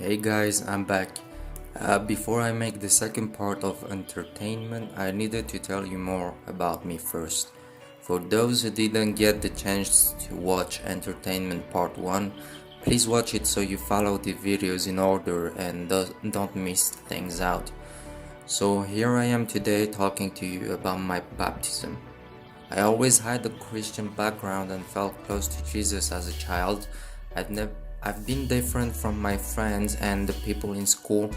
Hey guys, I'm back. Before I make the second part of entertainment, I needed to tell you more about me first. For those who didn't get the chance to watch entertainment part 1, please watch it so you follow the videos in order and don't miss things out. So here I am today talking to you about my baptism. I always had a Christian background and felt close to Jesus as a child. I've been different from my friends and the people in school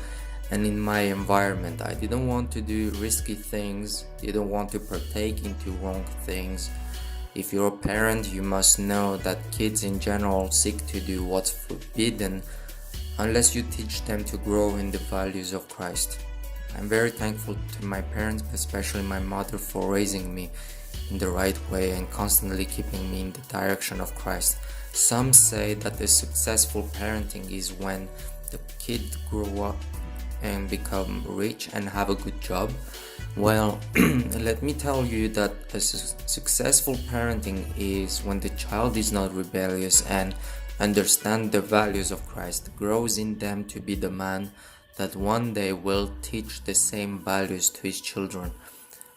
and in my environment. I didn't want to do risky things, didn't want to partake into wrong things. If you're a parent, you must know that kids in general seek to do what's forbidden unless you teach them to grow in the values of Christ. I'm very thankful to my parents, especially my mother, for raising me in the right way and constantly keeping me in the direction of Christ. Some say that a successful parenting is when the kid grow up and become rich and have a good job. Well, let me tell you that a successful parenting is when the child is not rebellious and understands the values of Christ, grows in them to be the man that one day will teach the same values to his children.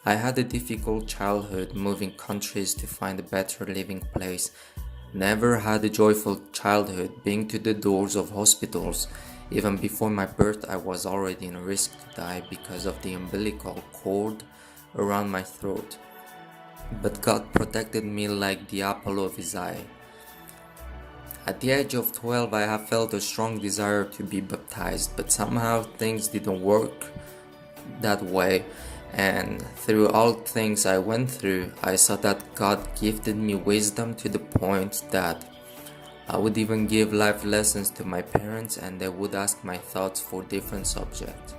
I had a difficult childhood, moving countries to find a better living place. Never had a joyful childhood, being to the doors of hospitals. Even before my birth, I was already in risk to die because of the umbilical cord around my throat. But God protected me like the apple of his eye. At the age of 12, I have felt a strong desire to be baptized, but somehow things didn't work that way. And through all things I went through, I saw that God gifted me wisdom to the point that I would even give life lessons to my parents and they would ask my thoughts for different subjects.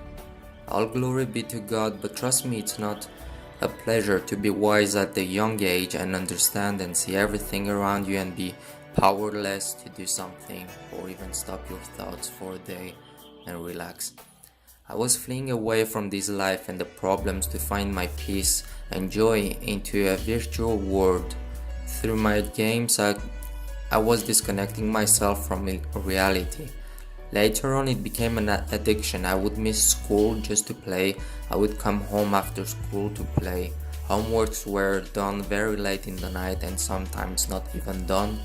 All glory be to God, but trust me, it's not a pleasure to be wise at a young age and understand and see everything around you and be powerless to do something or even stop your thoughts for a day and relax. I was fleeing away from this life and the problems to find my peace and joy into a virtual world. Through my games, I was disconnecting myself from reality. Later on, it became an addiction. I would miss school just to play. I would come home after school to play. Homeworks were done very late in the night and sometimes not even done.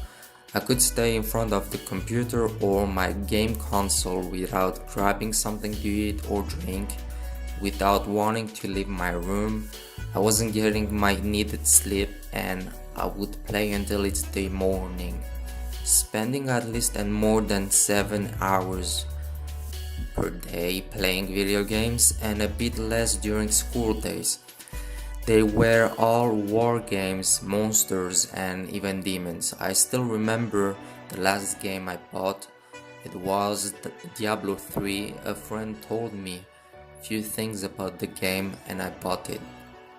I could stay in front of the computer or my game console without grabbing something to eat or drink, without wanting to leave my room. I wasn't getting my needed sleep and I would play until it's the morning, spending at least and more than 7 hours per day playing video games and a bit less during school days. They were all war games, monsters and even demons. I still remember the last game I bought. It was Diablo 3. A friend told me a few things about the game and I bought it.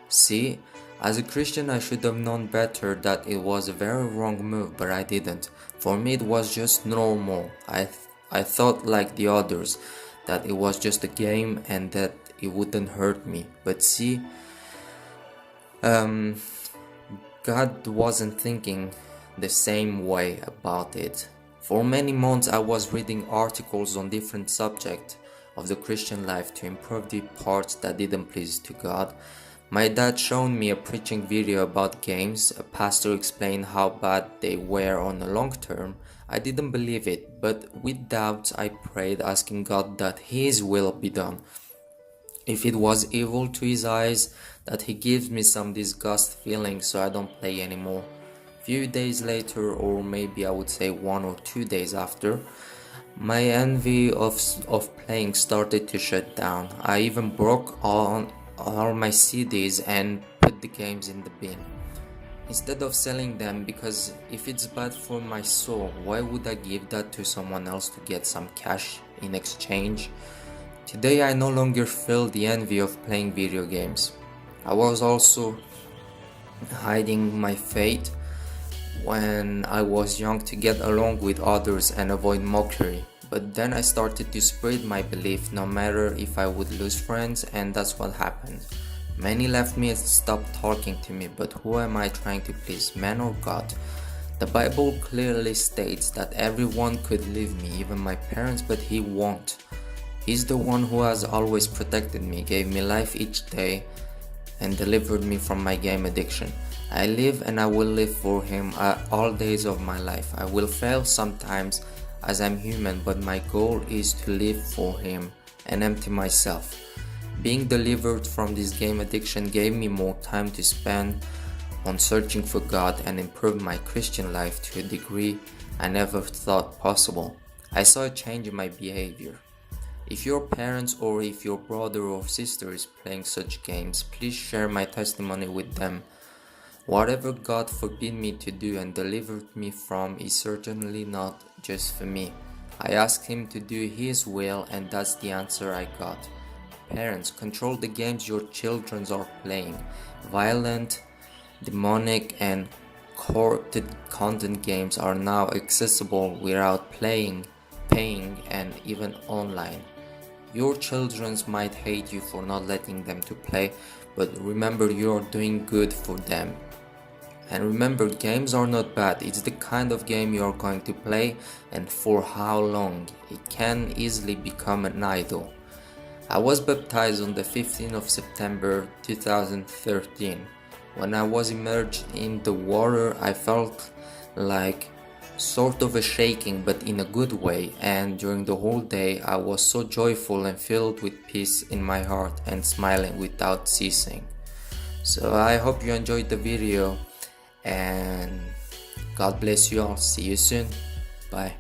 See, as a Christian I should have known better that it was a very wrong move, but I didn't. For me it was just normal. I thought like the others, that it was just a game and that it wouldn't hurt me. But see, God wasn't thinking the same way about it. For many months I was reading articles on different subjects of the Christian life to improve the parts that didn't please to God. My dad showed me a preaching video about games. A pastor explained how bad they were on the long term. I didn't believe it, but with doubts I prayed, asking God that His will be done. If it was evil to His eyes, that He gives me some disgust feeling so I don't play anymore. Few days later, or maybe I would say 1 or 2 days after, my envy of playing started to shut down. I even broke all my CDs and put the games in the bin, instead of selling them, because if it's bad for my soul, why would I give that to someone else to get some cash in exchange? Today I no longer feel the envy of playing video games. I was also hiding my faith when I was young to get along with others and avoid mockery. But then I started to spread my belief no matter if I would lose friends, and that's what happened. Many left me and stopped talking to me, but who am I trying to please, man or God? The Bible clearly states that everyone could leave me, even my parents, but He won't. He's the one who has always protected me, gave me life each day, and delivered me from my game addiction. I live and I will live for Him all days of my life. I will fail sometimes as I'm human, but my goal is to live for Him and empty myself. Being delivered from this game addiction gave me more time to spend on searching for God and improve my Christian life to a degree I never thought possible. I saw a change in my behavior. If your parents or if your brother or sister is playing such games, please share my testimony with them. Whatever God forbid me to do and delivered me from is certainly not just for me. I asked Him to do His will, and that's the answer I got. Parents, control the games your children are playing. Violent, demonic and corrupted content games are now accessible without paying, and even online. Your children might hate you for not letting them to play, but remember you're doing good for them. And remember, games are not bad. It's the kind of game you're going to play and for how long. It can easily become an idol. I was baptized on the 15th of September 2013. When I was immersed in the water, I felt like sort of a shaking, but in a good way, and during the whole day I was so joyful and filled with peace in my heart and smiling without ceasing. So I hope you enjoyed the video, and God bless you all. See you soon. Bye.